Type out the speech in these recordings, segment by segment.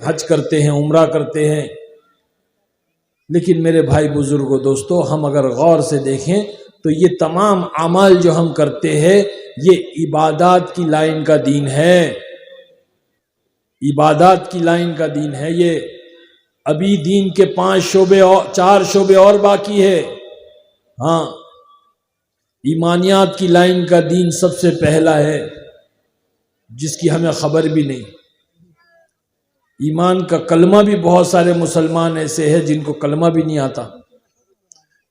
حج کرتے ہیں، عمرہ کرتے ہیں، لیکن میرے بھائی بزرگوں دوستو، ہم اگر غور سے دیکھیں تو یہ تمام اعمال جو ہم کرتے ہیں یہ عبادات کی لائن کا دین ہے، عبادات کی لائن کا دین ہے یہ۔ ابھی دین کے 4 شعبے اور باقی ہے۔ ہاں، ایمانیات کی لائن کا دین سب سے پہلا ہے، جس کی ہمیں خبر بھی نہیں۔ ایمان کا کلمہ بھی بہت سارے مسلمان ایسے ہیں جن کو کلمہ بھی نہیں آتا،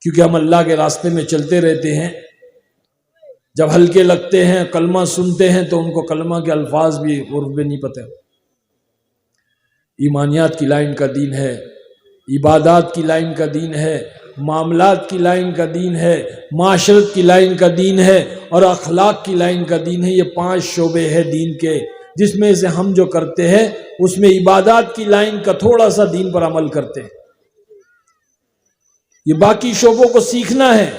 کیونکہ ہم اللہ کے راستے میں چلتے رہتے ہیں، جب ہلکے لگتے ہیں کلمہ سنتے ہیں تو ان کو کلمہ کے الفاظ بھی عرف میں نہیں پتہ۔ ایمانیات کی لائن کا دین ہے، عبادات کی لائن کا دین ہے، معاملات کی لائن کا دین ہے، معاشرت کی لائن کا دین ہے، اور اخلاق کی لائن کا دین ہے۔ یہ 5 شعبے ہیں دین کے، جس میں سے ہم جو کرتے ہیں اس میں عبادات کی لائن کا تھوڑا سا دین پر عمل کرتے ہیں۔ یہ باقی شعبوں کو سیکھنا ہے،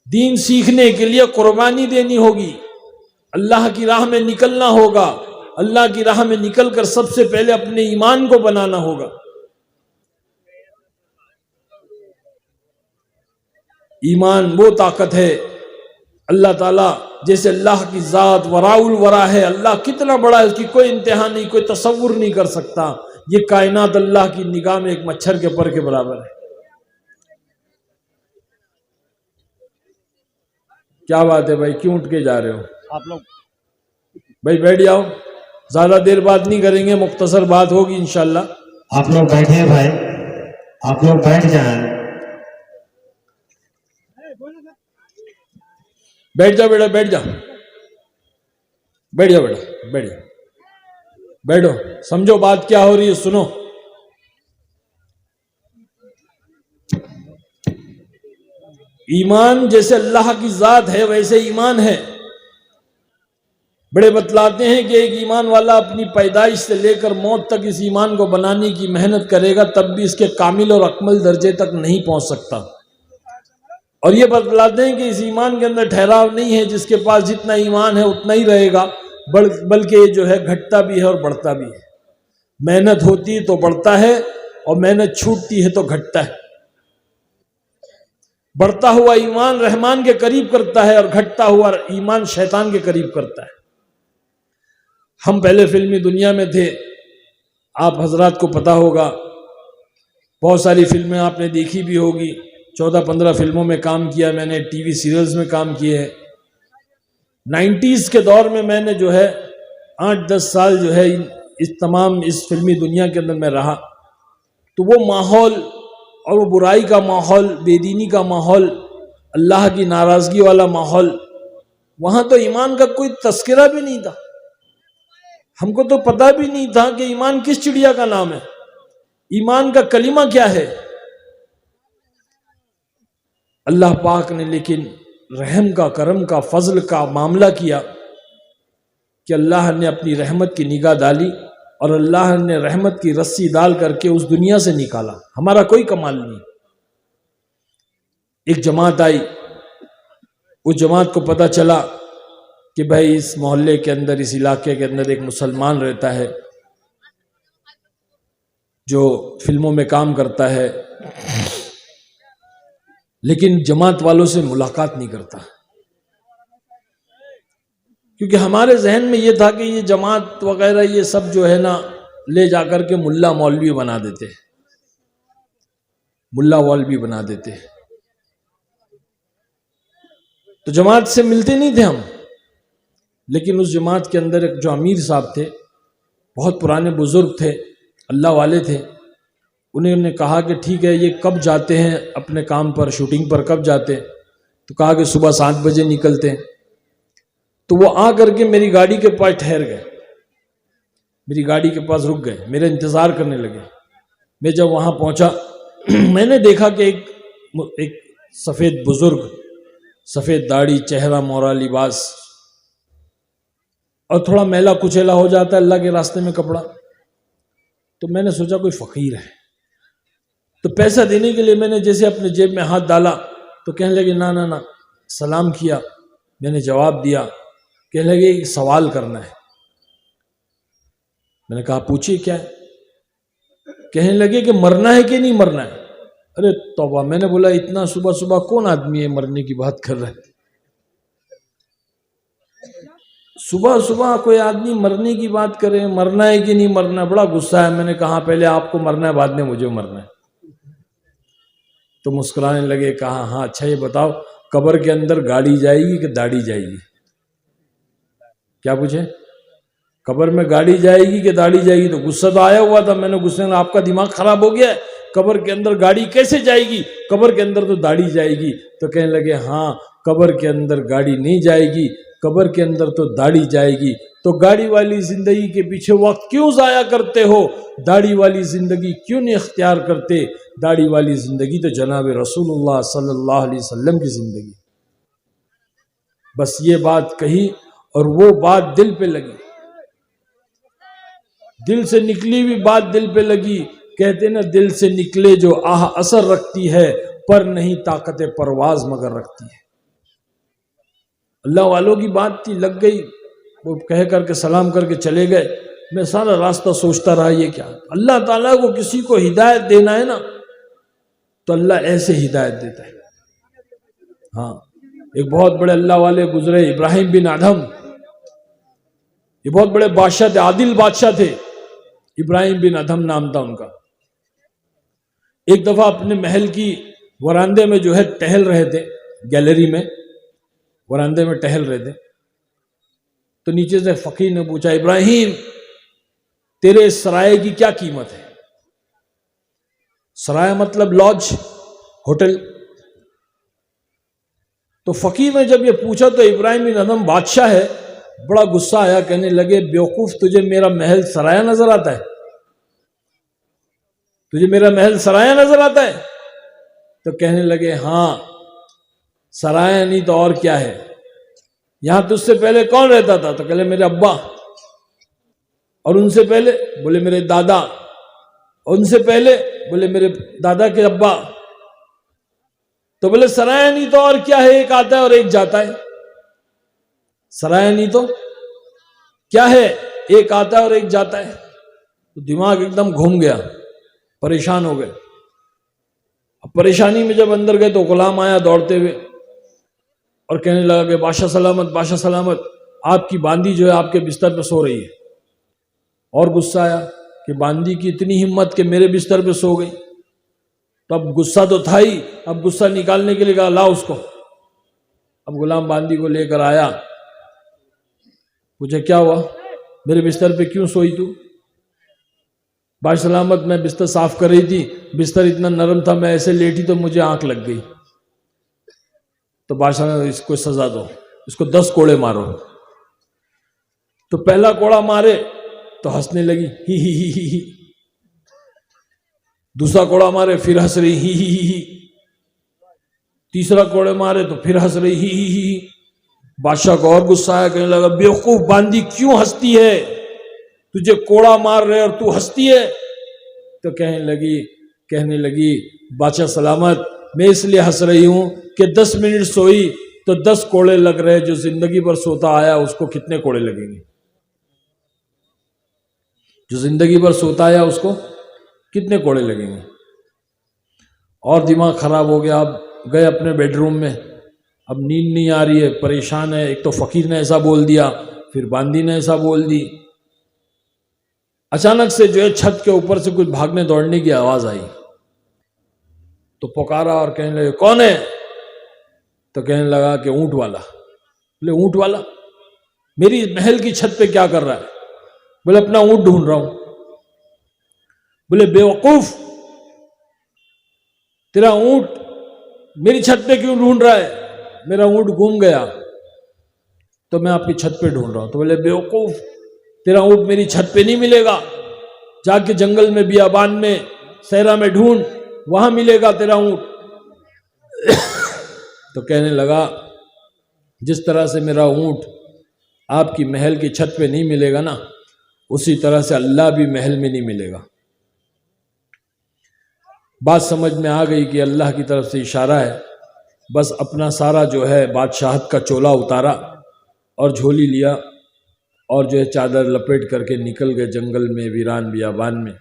دین سیکھنے کے لیے قربانی دینی ہوگی، اللہ کی راہ میں نکلنا ہوگا، اللہ کی راہ میں نکل کر سب سے پہلے اپنے ایمان کو بنانا ہوگا۔ ایمان وہ طاقت ہے، اللہ تعالیٰ جیسے اللہ کی ذات وراء الورا ہے، اللہ کتنا بڑا ہے اس کی کوئی انتہا نہیں، کوئی تصور نہیں کر سکتا۔ یہ کائنات اللہ کی نگاہ میں ایک مچھر کے پر کے برابر ہے۔ کیا بات ہے بھائی، کیوں اٹھ کے جا رہے ہو آپ لوگ؟ بھائی بیٹھ جاؤ، زیادہ دیر بات نہیں کریں گے، مختصر بات ہوگی انشاءاللہ۔ آپ لوگ بیٹھے بھائی، آپ لوگ بیٹھ جائیں۔ بیٹھ جاؤ بیٹا، بیٹھ جاؤ، بیٹھ جاؤ بیٹا، بیٹھ جاؤ، بیٹھو، سمجھو بات کیا ہو رہی ہے، سنو۔ ایمان جیسے اللہ کی ذات ہے ویسے ایمان ہے۔ بڑے بتلاتے ہیں کہ ایک ایمان والا اپنی پیدائش سے لے کر موت تک اس ایمان کو بنانے کی محنت کرے گا، تب بھی اس کے کامل اور اکمل درجے تک نہیں پہنچ سکتا۔ اور یہ بتلاتے ہیں کہ اس ایمان کے اندر ٹھہراؤ نہیں ہے، جس کے پاس جتنا ایمان ہے اتنا ہی رہے گا، بلکہ یہ جو ہے گھٹتا بھی ہے اور بڑھتا بھی ہے۔ محنت ہوتی ہے تو بڑھتا ہے، اور محنت چھوٹتی ہے تو گھٹتا ہے۔ بڑھتا ہوا ایمان رحمان کے قریب کرتا ہے، اور گھٹتا ہوا ایمان شیطان کے قریب کرتا ہے۔ ہم پہلے فلمی دنیا میں تھے، آپ حضرات کو پتا ہوگا، بہت ساری فلمیں آپ نے دیکھی بھی ہوگی، 14-15 فلموں میں کام کیا میں نے، ٹی وی سیریلز میں کام کیے ہیں۔ 90s کے دور میں میں نے جو ہے 8-10 سال جو ہے اس فلمی دنیا کے اندر میں رہا، تو وہ ماحول اور وہ برائی کا ماحول، بے دینی کا ماحول، اللہ کی ناراضگی والا ماحول، وہاں تو ایمان کا کوئی تذکرہ بھی نہیں تھا۔ ہم کو تو پتہ بھی نہیں تھا کہ ایمان کس چڑیا کا نام ہے، ایمان کا کلمہ کیا ہے۔ اللہ پاک نے لیکن رحم کا، کرم کا، فضل کا معاملہ کیا کہ اللہ نے اپنی رحمت کی نگاہ ڈالی، اور اللہ نے رحمت کی رسی ڈال کر کے اس دنیا سے نکالا۔ ہمارا کوئی کمال نہیں۔ ایک جماعت آئی، اس جماعت کو پتہ چلا کہ بھائی اس محلے کے اندر، اس علاقے کے اندر ایک مسلمان رہتا ہے جو فلموں میں کام کرتا ہے، لیکن جماعت والوں سے ملاقات نہیں کرتا، کیونکہ ہمارے ذہن میں یہ تھا کہ یہ جماعت وغیرہ یہ سب جو ہے نا لے جا کر کے ملا مولوی بنا دیتے، ملا مولوی بنا دیتے، تو جماعت سے ملتے نہیں تھے ہم۔ لیکن اس جماعت کے اندر ایک جو امیر صاحب تھے، بہت پرانے بزرگ تھے، اللہ والے تھے، انہوں نے کہا کہ ٹھیک ہے، یہ کب جاتے ہیں اپنے کام پر، شوٹنگ پر کب جاتے ہیں؟ تو کہا کہ صبح 7 بجے نکلتے ہیں۔ تو وہ آ کر کے میری گاڑی کے پاس ٹھہر گئے، میری گاڑی کے پاس رک گئے، میرا انتظار کرنے لگے۔ میں جب وہاں پہنچا میں نے دیکھا کہ ایک سفید بزرگ، سفید داڑھی، چہرہ مورا لباس، اور تھوڑا میلا کچیلا ہو جاتا ہے اللہ کے راستے میں کپڑا، تو میں نے سوچا کوئی فقیر ہے۔ تو پیسہ دینے کے لیے میں نے جیسے اپنے جیب میں ہاتھ ڈالا تو کہنے لگے نا نا نا، سلام کیا، میں نے جواب دیا، کہنے لگے ایک سوال کرنا ہے۔ میں نے کہا پوچھیے کیا ہے؟ کہنے لگے کہ مرنا ہے کہ نہیں مرنا ہے؟ ارے توبہ، میں نے بولا اتنا صبح صبح کون آدمی ہے مرنے کی بات کر رہا ہے؟ صبح صبح کوئی آدمی مرنے کی بات کرے، مرنا ہے کہ نہیں مرنا؟ بڑا غصہ ہے۔ میں نے کہا پہلے آپ کو مرنا ہے، بعد میں مجھے مرنا ہے۔ تو مسکرانے لگے، کہا ہاں اچھا یہ بتاؤ قبر کے اندر گاڑی جائے گی کہ داڑھی جائے گی؟ کیا پوچھے؟ قبر میں گاڑی جائے گی کہ داڑھی جائے گی؟ تو غصہ تو آیا ہوا تھا۔ میں نے غصے میں، آپ کا دماغ خراب ہو گیا ہے، قبر کے اندر گاڑی کیسے جائے گی؟ قبر کے اندر تو داڑھی جائے گی۔ تو کہنے لگے ہاں قبر کے اندر گاڑی نہیں جائے گی، قبر کے اندر تو داڑھی جائے گی۔ تو گاڑی والی زندگی کے پیچھے وقت کیوں ضائع کرتے ہو؟ داڑھی والی زندگی کیوں نہیں اختیار کرتے؟ داڑھی والی زندگی تو جناب رسول اللہ صلی اللہ علیہ وسلم کی زندگی۔ بس یہ بات کہی اور وہ بات دل پہ لگی، دل سے نکلی ہوئی بات دل پہ لگی۔ کہتے نا دل سے نکلے جو آہ اثر رکھتی ہے، پر نہیں طاقت پرواز مگر رکھتی ہے۔ اللہ والوں کی بات تھی، لگ گئی۔ وہ کہہ کر کے سلام کر کے چلے گئے۔ میں سارا راستہ سوچتا رہا یہ کیا؟ اللہ تعالیٰ کو کسی کو ہدایت دینا ہے نا تو اللہ ایسے ہدایت دیتا ہے۔ ہاں، ایک بہت بڑے اللہ والے گزرے، ابراہیم بن ادھم۔ یہ بہت بڑے بادشاہ تھے، عادل بادشاہ تھے، ابراہیم بن ادھم نام تھا ان کا۔ ایک دفعہ اپنے محل کی وراندے میں جو ہے ٹہل رہے تھے، گیلری میں وراندے میں ٹہل رہے تھے، تو نیچے سے فقیر نے پوچھا ابراہیم تیرے اس سرائے کی کیا قیمت ہے؟ سرائے مطلب لاج، ہوٹل۔ تو فقیر نے جب یہ پوچھا تو ابراہیم بن ادھم بادشاہ ہے، بڑا غصہ آیا، کہنے لگے بیوقوف تجھے میرا محل سرایہ نظر آتا ہے؟ تجھے میرا محل سرایہ نظر آتا ہے؟ تو کہنے لگے ہاں سرایہ نہیں تو اور کیا ہے، یہاں تجھ سے پہلے کون رہتا تھا؟ تو کہلے میرے ابا، اور ان سے پہلے؟ بولے میرے دادا، اور ان سے پہلے؟ بولے میرے دادا کے ابا۔ تو بولے سرایہ نہیں تو اور کیا ہے، ایک آتا ہے اور ایک جاتا ہے۔ سرایہ نہیں تو کیا ہے، ایک آتا ہے اور ایک جاتا ہے۔ تو دماغ ایک دم گھوم گیا، پریشان ہو گئے۔ اب پریشانی میں جب اندر گئے تو غلام آیا دوڑتے ہوئے اور کہنے لگا کہ بادشاہ سلامت، بادشاہ سلامت، آپ کی باندی جو ہے آپ کے بستر پہ سو رہی ہے۔ اور غصہ آیا کہ باندی کی اتنی ہمت کہ میرے بستر پہ سو گئی۔ تو اب غصہ تو تھا ہی، اب غصہ نکالنے کے لیے کہا لا اس کو۔ اب غلام باندی کو لے کر آیا، پوچھا کیا ہوا، میرے بستر پہ کیوں سوئی تو؟ بادشاہ سلامت میں بستر صاف کر رہی تھی، بستر اتنا نرم تھا، میں ایسے لیٹی تو مجھے آنکھ لگ گئی۔ تو بادشاہ نے اس کو سزا دو، اس کو 10 کوڑے مارو۔ تو پہلا کوڑا مارے تو ہنسنے لگی، ہی ہی ہی ہی ہی۔ دوسرا کوڑا مارے پھر ہنس رہی، ہی ہی ہی ہی۔ تیسرا کوڑے مارے تو پھر ہنس رہی، ہی ہی ہی ہی۔ بادشاہ کو اور غصہ آیا، کہنے لگا بیوقوف باندی کیوں ہنستی ہے، تجھے کوڑا مار رہے اور تو ہنستی ہے؟ تو کہنے لگی بادشاہ سلامت میں اس لیے ہنس رہی ہوں کہ 10 منٹ سوئی تو 10 کوڑے لگ رہے، جو زندگی بھر سوتا آیا اس کو کتنے کوڑے لگیں گے؟ جو زندگی بھر سوتا آیا اس کو کتنے کوڑے لگیں گے؟ اور دماغ خراب ہو گیا۔ اب گئے اپنے بیڈ روم میں، اب نیند نہیں آ رہی ہے، پریشان ہے۔ ایک تو فقیر نے ایسا بول دیا، پھر باندی نے ایسا بول دی۔ اچانک سے جو ہے چھت کے اوپر سے کچھ بھاگنے دوڑنے کی آواز آئی، تو پکارا اور کہنے لگے کون ہے؟ تو کہنے لگا کہ اونٹ والا۔ بولے اونٹ والا میری محل کی چھت پہ کیا کر رہا ہے؟ بولے اپنا اونٹ ڈھونڈ رہا ہوں۔ بولے بیوقوف تیرا اونٹ میری چھت پہ کیوں ڈھونڈ رہا ہے؟ میرا اونٹ گم گیا تو میں آپ کی چھت پہ ڈھونڈ رہا ہوں۔ تو بولے بیوقوف تیرا اونٹ میری چھت پہ نہیں ملے گا، جا کے جنگل میں بیابان میں صحرا میں ڈھونڈ، وہاں ملے گا تیرا اونٹ۔ تو کہنے لگا جس طرح سے میرا اونٹ آپ کی محل کی چھت پہ نہیں ملے گا نا، اسی طرح سے اللہ بھی محل میں نہیں ملے گا۔ بات سمجھ میں آ گئی کہ اللہ کی طرف سے اشارہ ہے، بس اپنا سارا جو ہے بادشاہت کا چولا اتارا اور جھولی لیا اور جو ہے چادر لپیٹ کر کے نکل گئے جنگل میں، ویران بیابان میں،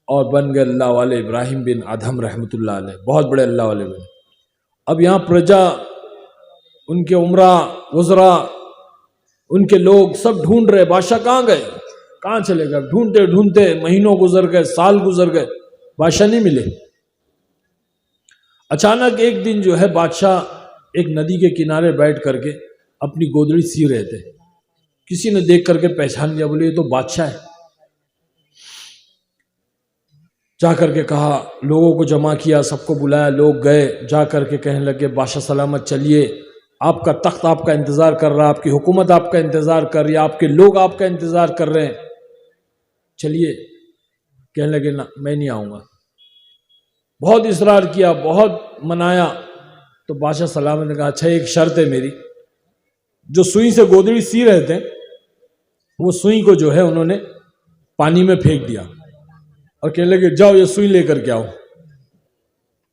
اور بن گئے اللہ والے ابراہیم بن ادھم رحمۃ اللہ علیہ، بہت بڑے اللہ والے بنے۔ اب یہاں پرجا، ان کے عمرہ وزراء، ان کے لوگ سب ڈھونڈ رہے بادشاہ کہاں گئے، کہاں چلے گئے، ڈھونڈتے ڈھونڈتے مہینوں گزر گئے، سال گزر گئے، بادشاہ نہیں ملے۔ اچانک ایک دن جو ہے بادشاہ ایک ندی کے کنارے بیٹھ کر کے اپنی گودڑی سی رہے تھے، کسی نے دیکھ کر کے پہچان لیا، بولے یہ تو بادشاہ ہے۔ جا کر کے کہا، لوگوں کو جمع کیا، سب کو بلایا، لوگ گئے، جا کر کے کہنے لگے بادشاہ سلامت چلیے، آپ کا تخت آپ کا انتظار کر رہا، آپ کی حکومت آپ کا انتظار کر رہی ہے، آپ کے لوگ آپ کا انتظار کر رہے ہیں، چلیے۔ کہنے لگے نہ، میں نہیں آؤں گا۔ بہت اصرار کیا، بہت منایا، تو بادشاہ سلامت نے کہا اچھا ایک شرط ہے میری۔ جو سوئی سے گودڑی سی رہے تھے وہ سوئی کو جو ہے انہوں نے پانی میں پھینک دیا اور کہنے لگے جاؤ یہ سوئی لے کر کے آؤ۔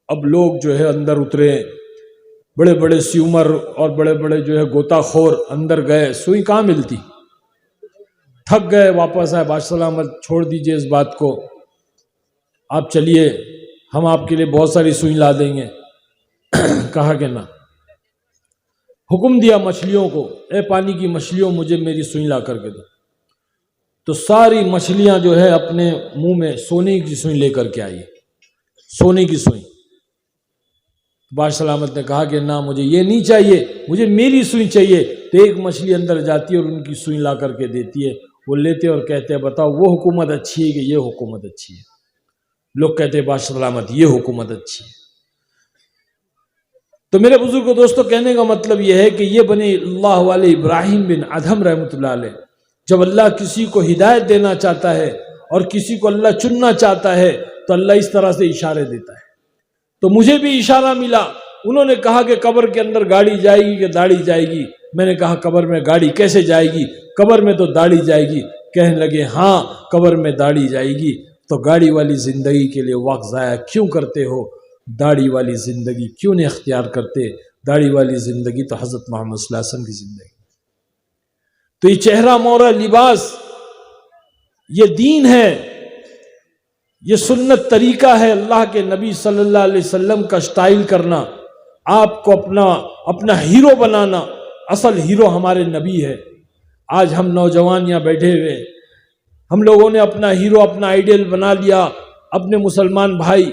اب لوگ جو ہے اندر اترے، بڑے بڑے سیومر اور بڑے بڑے جو ہے غوطہ خور اندر گئے، سوئی کہاں ملتی، تھک گئے، واپس آئے۔ بادشاہ سلامت چھوڑ دیجئے اس بات کو، آپ چلیے، ہم آپ کے لیے بہت ساری سوئی لا دیں گے۔ کہا کہ نہ۔ حکم دیا مچھلیوں کو، اے پانی کی مچھلیوں مجھے میری سوئی لا کر کے دو۔ تو ساری مچھلیاں جو ہے اپنے منہ میں سونے کی سوئی لے کر کے آئی، سونے کی سوئی۔ بادشاہ سلامت نے کہا کہ نہ مجھے یہ نہیں چاہیے، مجھے میری سوئی چاہیے۔ تو ایک مچھلی اندر جاتی ہے اور ان کی سوئی لا کر کے دیتی ہے، وہ لیتے اور کہتے ہیں بتاؤ وہ حکومت اچھی ہے کہ یہ حکومت اچھی ہے؟ لوگ کہتے ہیں بادشاہ سلامت یہ حکومت اچھی ہے۔ تو میرے بزرگ و دوستو، کہنے کا مطلب یہ ہے کہ یہ بنی اللہ والے ابراہیم بن ادھم رحمۃ اللہ علیہ، جب اللہ کسی کو ہدایت دینا چاہتا ہے اور کسی کو اللہ چننا چاہتا ہے تو اللہ اس طرح سے اشارے دیتا ہے۔ تو مجھے بھی اشارہ ملا، انہوں نے کہا کہ قبر کے اندر گاڑی جائے گی کہ داڑھی جائے گی؟ میں نے کہا قبر میں گاڑی کیسے جائے گی، قبر میں تو داڑھی جائے گی۔ کہنے لگے ہاں قبر میں داڑھی جائے گی، تو گاڑی والی زندگی کے لیے وقت ضائع کیوں کرتے ہو؟ داڑھی والی زندگی کیوں نہیں اختیار کرتے؟ داڑھی والی زندگی تو حضرت محمد صلی اللہ علیہ وسلم کی زندگی۔ تو یہ چہرہ مورا لباس، یہ دین ہے، یہ سنت طریقہ ہے اللہ کے نبی صلی اللہ علیہ وسلم کا سٹائل کرنا، آپ کو اپنا ہیرو بنانا۔ اصل ہیرو ہمارے نبی ہے۔ آج ہم نوجوان یہاں بیٹھے ہوئے، ہم لوگوں نے اپنا ہیرو، اپنا آئیڈیل بنا لیا، اپنے مسلمان بھائی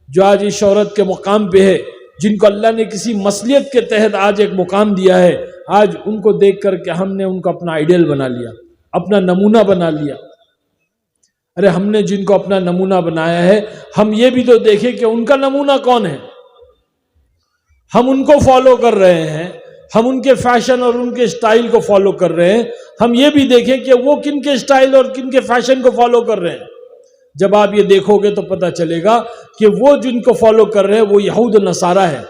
جو آج اس شہرت کے مقام پہ ہے، جن کو اللہ نے کسی مصلیت کے تحت آج ایک مقام دیا ہے، آج ان کو دیکھ کر کے ہم نے ان کو اپنا آئیڈیل بنا لیا، اپنا نمونہ بنا لیا۔ ارے ہم نے جن کو اپنا نمونہ بنایا ہے، ہم یہ بھی تو دیکھیں کہ ان کا نمونہ کون ہے۔ ہم ان کو فالو کر رہے ہیں، ہم ان کے فیشن اور ان کے سٹائل کو فالو کر رہے ہیں، ہم یہ بھی دیکھیں کہ وہ کن کے سٹائل اور کن کے فیشن کو فالو کر رہے ہیں۔ جب آپ یہ دیکھو گے تو پتہ چلے گا کہ وہ جن کو فالو کر رہے ہیں وہ یہود و نصارہ ہے،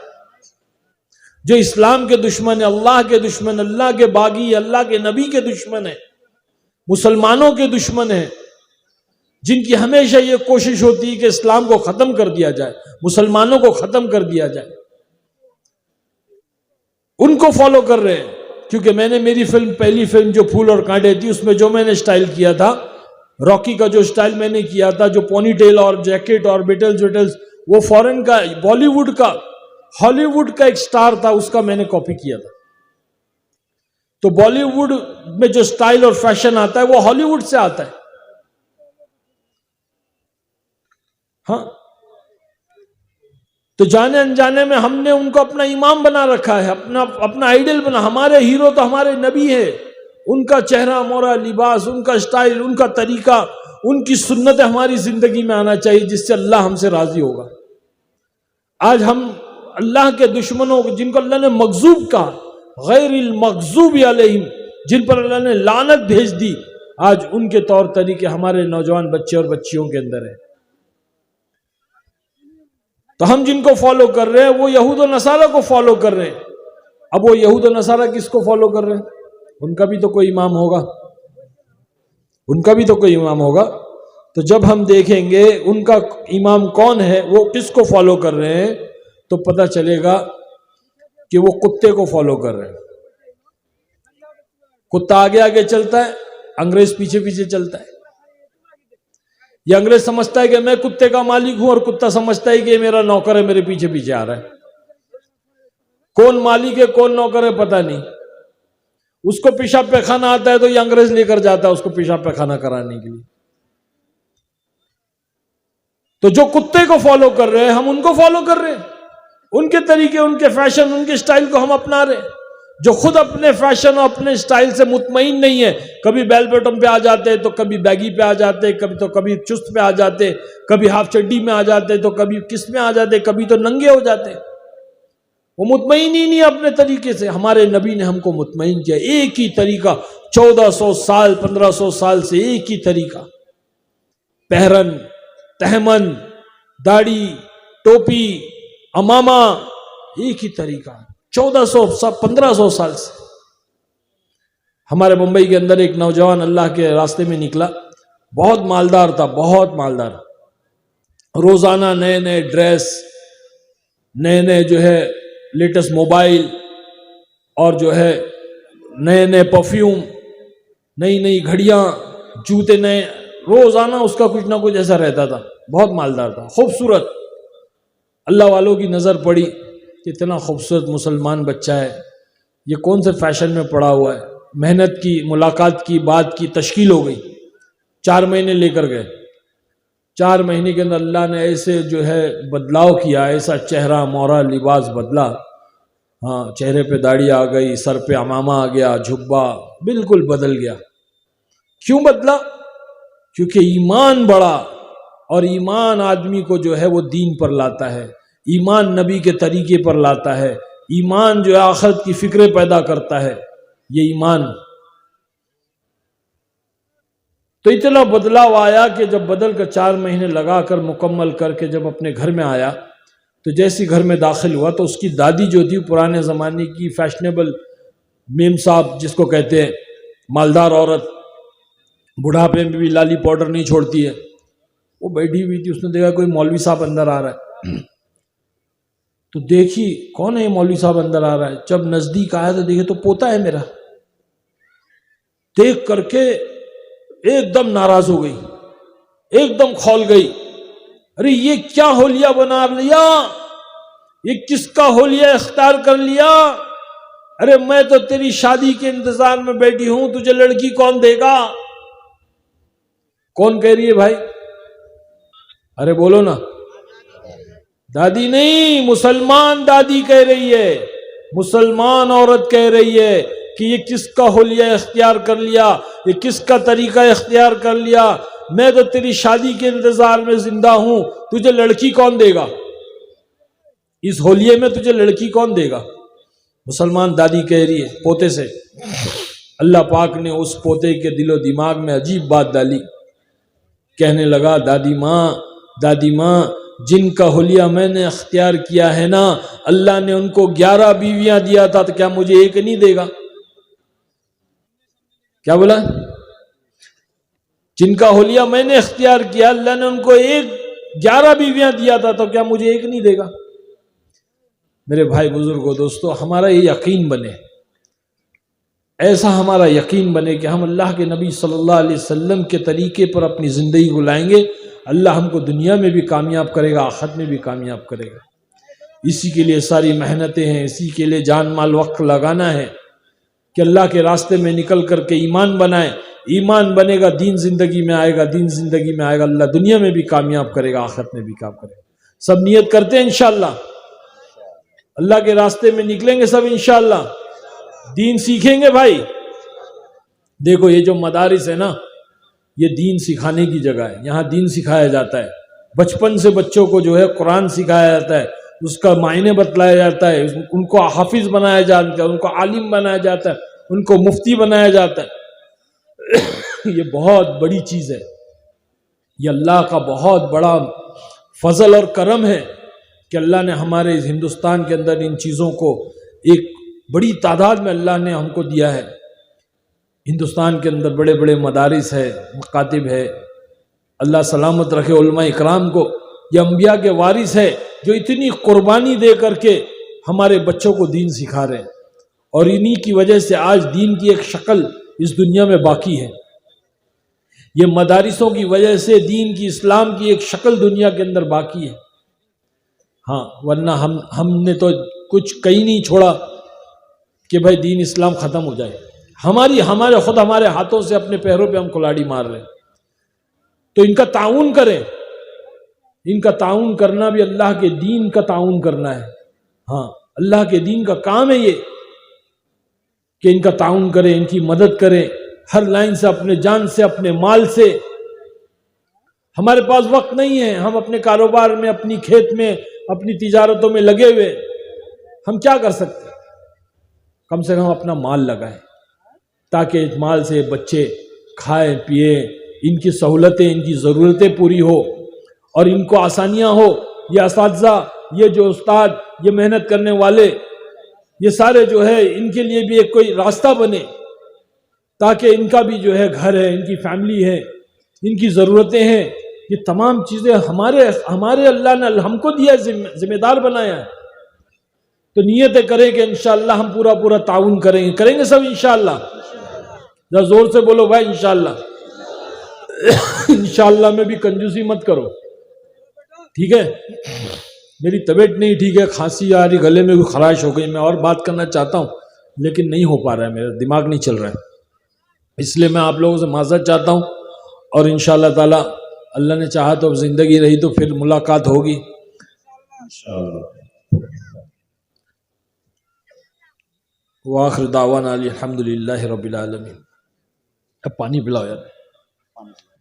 جو اسلام کے دشمن ہیں، اللہ کے دشمن، اللہ کے باغی، اللہ کے نبی کے دشمن ہیں، مسلمانوں کے دشمن ہیں، جن کی ہمیشہ یہ کوشش ہوتی ہے کہ اسلام کو ختم کر دیا جائے، مسلمانوں کو ختم کر دیا جائے۔ ان کو فالو کر رہے ہیں۔ کیونکہ میں نے میری فلم، پہلی فلم جو پھول اور کانٹے تھی، اس میں جو میں نے سٹائل کیا تھا، راکی کا جو سٹائل میں نے کیا تھا، جو پونی ٹیل اور جیکٹ اور بیٹلز وہ فورن کا، بالی ووڈ کا، ہالی ووڈ کا ایک سٹار تھا، اس کا میں نے کاپی کیا تھا۔ تو بالی ووڈ میں جو سٹائل اور فیشن آتا ہے وہ ہالی ووڈ سے آتا ہے۔ ہاں، تو جانے انجانے میں ہم نے ان کو اپنا امام بنا رکھا ہے، اپنا آئیڈل بنا۔ ہمارے ہیرو تو ہمارے نبی ہے، ان کا چہرہ مورا لباس، ان کا سٹائل، ان کا طریقہ، ان کی سنت ہماری زندگی میں آنا چاہیے، جس سے اللہ ہم سے راضی ہوگا۔ آج ہم اللہ کے دشمنوں، جن کو اللہ نے مغضوب کہا، غیر المغضوب علیہم، جن پر اللہ نے لعنت بھیج دی، آج ان کے طور طریقے ہمارے نوجوان بچے اور بچیوں کے اندر ہیں۔ تو ہم جن کو فالو کر رہے ہیں وہ یہود و نصارہ کو فالو کر رہے ہیں۔ اب وہ یہود و نصارہ کس کو فالو کر رہے ہیں؟ ان کا بھی تو کوئی امام ہوگا، ان کا بھی تو کوئی امام ہوگا۔ تو جب ہم دیکھیں گے ان کا امام کون ہے، وہ کس کو فالو کر رہے ہیں، تو پتہ چلے گا کہ وہ کتے کو فالو کر رہے ہیں۔ کتا آگے آگے چلتا ہے، انگریز پیچھے پیچھے چلتا ہے۔ یہ انگریز سمجھتا ہے کہ میں کتے کا مالک ہوں، اور کتا سمجھتا ہے کہ یہ میرا نوکر ہے، میرے پیچھے پیچھے آ رہا ہے۔ کون مالک ہے کون نوکر ہے پتہ نہیں۔ اس کو پیشاب پیخانہ آتا ہے تو یہ انگریز لے کر جاتا ہے اس کو پیشاب پیخانہ کرانے کے لیے۔ تو جو کتے کو فالو کر رہے ہیں ہم ان کو فالو کر رہے ہیں، ان کے طریقے، ان کے فیشن، ان کے سٹائل کو ہم اپنا رہے ہیں۔ جو خود اپنے فیشن اور اپنے سٹائل سے مطمئن نہیں ہے، کبھی بیل بٹم پہ آ جاتے تو کبھی بیگی پہ آ جاتے، کبھی چست پہ آ جاتے، کبھی ہاف چڈی میں آ جاتے تو کبھی کس میں آ جاتے، کبھی تو ننگے ہو جاتے۔ وہ مطمئن ہی نہیں اپنے طریقے سے۔ ہمارے نبی نے ہم کو مطمئن کیا، ایک ہی طریقہ، 1400 سال 1500 سال سے ایک ہی طریقہ، پہرن، تہمن، داڑھی، ٹوپی، امامہ، ایک ہی طریقہ، 1500 سال سے۔ ہمارے ممبئی کے اندر ایک نوجوان اللہ کے راستے میں نکلا، بہت مالدار تھا، بہت مالدار، روزانہ نئے نئے ڈریس، نئے نئے جو ہے لیٹسٹ موبائل، اور جو ہے نئے نئے پرفیوم، نئی نئی گھڑیاں، جوتے نئے، روزانہ اس کا کچھ نہ کچھ ایسا رہتا تھا، بہت مالدار تھا، خوبصورت۔ اللہ والوں کی نظر پڑی کہ اتنا خوبصورت مسلمان بچہ ہے، یہ کون سے فیشن میں پڑا ہوا ہے۔ محنت کی، ملاقات کی، بات کی، تشکیل ہو گئی، 4 مہینے لے کر گئے۔ 4 مہینے کے اندر اللہ نے ایسے جو ہے بدلاؤ کیا، ایسا چہرہ مورا لباس بدلا، ہاں، چہرے پہ داڑھی آ گئی، سر پہ عمامہ آ گیا، جھبا بالکل بدل گیا۔ کیوں بدلا؟ کیونکہ ایمان بڑا، اور ایمان آدمی کو جو ہے وہ دین پر لاتا ہے، ایمان نبی کے طریقے پر لاتا ہے، ایمان جو ہے آخرت کی فکریں پیدا کرتا ہے، یہ ایمان۔ تو اتنا بدلاؤ آیا کہ جب بدل کر 4 مہینے لگا کر مکمل کر کے جب اپنے گھر میں آیا تو جیسی گھر میں داخل ہوا تو اس کی دادی جو تھی، پرانے زمانے کی فیشنیبل میم صاحب جس کو کہتے ہیں، مالدار عورت، بڑھاپے میں بھی لالی پاؤڈر نہیں چھوڑتی ہے، وہ بیٹھی ہوئی تھی۔ اس نے دیکھا کوئی مولوی صاحب اندر آ رہا ہے، تو دیکھی کون ہے یہ مولوی صاحب اندر آ رہا ہے۔ جب نزدیک آیا تو دیکھے تو پوتا ہے میرا۔ دیکھ کر کے ایک دم ناراض ہو گئی، ایک دم کھول گئی، ارے یہ کیا حلیہ بنا لیا، یہ کس کا حلیہ اختیار کر لیا؟ ارے میں تو تیری شادی کے انتظار میں بیٹھی ہوں، تجھے لڑکی کون دے گا؟ کون کہہ رہی ہے بھائی؟ ارے بولو نا۔ دادی نہیں، مسلمان دادی کہہ رہی ہے، مسلمان عورت کہہ رہی ہے کہ یہ کس کا حلیہ اختیار کر لیا، یہ کس کا طریقہ اختیار کر لیا؟ میں تو تیری شادی کے انتظار میں زندہ ہوں، تجھے لڑکی کون دے گا؟ اس حلیے میں تجھے لڑکی کون دے گا؟ مسلمان دادی کہہ رہی ہے پوتے سے۔ اللہ پاک نے اس پوتے کے دل و دماغ میں عجیب بات ڈالی، کہنے لگا، دادی ماں جن کا حلیہ میں نے اختیار کیا ہے نا، اللہ نے ان کو 11 بیویاں دیا تھا، تو کیا مجھے ایک نہیں دے گا؟ کیا بولا؟ جن کا حلیہ میں نے اختیار کیا، اللہ نے ان کو 11 بیویاں دیا تھا، تو کیا مجھے ایک نہیں دے گا؟ میرے بھائی بزرگوں، دوستو، ہمارا یہ یقین بنے، ایسا ہمارا یقین بنے کہ ہم اللہ کے نبی صلی اللہ علیہ وسلم کے طریقے پر اپنی زندگی کو لائیں گے، اللہ ہم کو دنیا میں بھی کامیاب کرے گا، آخرت میں بھی کامیاب کرے گا۔ اسی کے لیے ساری محنتیں ہیں، اسی کے لیے جان مال وقت لگانا ہے کہ اللہ کے راستے میں نکل کر کے ایمان بنائیں۔ ایمان بنے گا، دین زندگی میں آئے گا، دین زندگی میں آئے گا، اللہ دنیا میں بھی کامیاب کرے گا، آخرت میں بھی کامیاب کرے گا۔ سب نیت کرتے ہیں انشاءاللہ، اللہ کے راستے میں نکلیں گے سب انشاءاللہ، دین سیکھیں گے۔ بھائی دیکھو، یہ جو مدارس ہے نا، یہ دین سکھانے کی جگہ ہے، یہاں دین سکھایا جاتا ہے۔ بچپن سے بچوں کو جو ہے قرآن سکھایا جاتا ہے، اس کا معنی بتلایا جاتا ہے، ان کو حافظ بنایا جاتا ہے، ان کو عالم بنایا جاتا ہے، ان کو مفتی بنایا جاتا ہے۔ یہ بہت بڑی چیز ہے، یہ اللہ کا بہت بڑا فضل اور کرم ہے کہ اللہ نے ہمارے ہندوستان کے اندر ان چیزوں کو ایک بڑی تعداد میں اللہ نے ہم کو دیا ہے۔ ہندوستان کے اندر بڑے بڑے مدارس ہے، مکاتب ہے، اللہ سلامت رکھے علماء اکرام کو۔ یہ انبیاء کے وارث ہے جو اتنی قربانی دے کر کے ہمارے بچوں کو دین سکھا رہے ہیں، اور انہی کی وجہ سے آج دین کی ایک شکل اس دنیا میں باقی ہے. یہ مدارسوں کی وجہ سے دین کی اسلام کی ایک شکل دنیا کے اندر باقی ہے. ہاں ورنہ ہم نے تو کچھ کہیں نہیں چھوڑا کہ بھائی دین اسلام ختم ہو جائے. ہمارے ہاتھوں سے اپنے پیروں پہ ہم کلاڑی مار رہے ہیں. تو ان کا تعاون کریں. ان کا تعاون کرنا بھی اللہ کے دین کا تعاون کرنا ہے. ہاں اللہ کے دین کا کام ہے یہ کہ ان کا تعاون کریں، ان کی مدد کریں ہر لائن سے، اپنے جان سے، اپنے مال سے. ہمارے پاس وقت نہیں ہے، ہم اپنے کاروبار میں، اپنی کھیت میں، اپنی تجارتوں میں لگے ہوئے. ہم کیا کر سکتے؟ کم سے کم اپنا مال لگائیں تاکہ اس مال سے بچے کھائیں پیئیں، ان کی سہولتیں، ان کی ضرورتیں پوری ہو اور ان کو آسانیاں ہو. یہ اساتذہ، یہ جو استاد، یہ محنت کرنے والے، یہ سارے جو ہے ان کے لیے بھی ایک کوئی راستہ بنے تاکہ ان کا بھی جو ہے گھر ہے، ان کی فیملی ہے، ان کی ضرورتیں ہیں. یہ تمام چیزیں ہمارے اللہ نے ہم کو دیا، ذمہ دار بنایا ہے. تو نیتیں کریں کہ انشاءاللہ ہم پورا تعاون کریں گے سب انشاءاللہ. ذرا زور سے بولو بھائی انشاءاللہ. انشاءاللہ میں بھی کنجوسی مت کرو، ٹھیک ہے؟ میری طبیعت نہیں ٹھیک ہے، کھانسی آ رہی، گلے میں بھی خراش ہو گئی. میں اور بات کرنا چاہتا ہوں لیکن نہیں ہو پا رہا ہے، میرا دماغ نہیں چل رہا ہے. اس لیے میں آپ لوگوں سے معذرت چاہتا ہوں اور انشاءاللہ تعالی اللہ نے چاہا تو زندگی رہی تو پھر ملاقات ہوگی. وآخر دعوانا الحمدللہ رب العالمین. اب پانی پلاؤ یار.